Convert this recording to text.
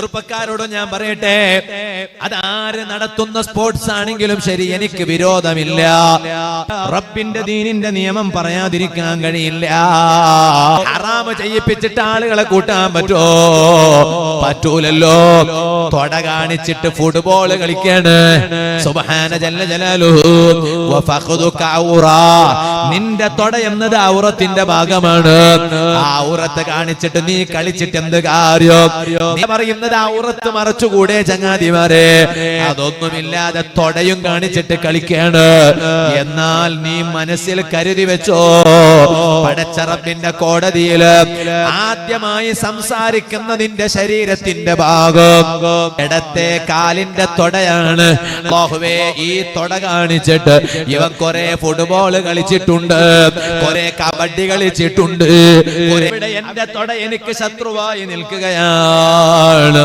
ചെറുപ്പക്കാരോട് ഞാൻ പറയട്ടെ, അതാര് നടത്തുന്ന സ്പോർട്സ് ആണെങ്കിലും ശരി, എനിക്ക് വിരോധമില്ല. റബ്ബിന്റെ ദീനിന്റെ നിയമം പറയാതിരിക്കാൻ കഴിയില്ല. ഹറാമ് ചെയ്യിപ്പിച്ചിട്ട് ആളുകളെ കൂട്ടാൻ പറ്റോ? പറ്റൂലല്ലോ. തൊട കാണിച്ചിട്ട് ഫുട്ബോൾ കളിക്കാണ്. സുബ്ഹാന ജല്ല ജലാലുഹു വഫഖദുക ഔറ. നിന്റെ തൊട എന്നത് ഔറത്തിന്റെ ഭാഗമാണ്. ആ ഔറത്ത് കാണിച്ചിട്ട് നീ കളിച്ചിട്ട് എന്ത് കാര്യം? നീ പറയുന്നത് ഔറത്ത് മറച്ചുകൂടെ ചങ്ങാതിമാരെ? അതൊന്നുമില്ലാതെ തൊടയും കാണിച്ചിട്ട് കളിക്കാണ്. എന്നാൽ നീ മനസ്സിൽ കരുതി വെച്ചോ, പടച്ച റബ്ബിന്റെ കോടതിയിൽ ആദ്യമായി സംസാരിക്കുന്നതിന്റെ ശരീരത്തിന്റെ ഭാഗം ഇടത്തെ കാലിന്റെ തൊടയാണ്. അല്ലാഹുവേ, ഈ തൊട കാണിച്ചിട്ട് ഇവൻ കുറെ ഫുട്ബോൾ കളിച്ചിട്ടുണ്ട്, കുറെ കബഡി കളിച്ചിട്ടുണ്ട്. ഇവിടെ എന്റെ തൊട എനിക്ക് ശത്രുവായി നിൽക്കുകയാണ്.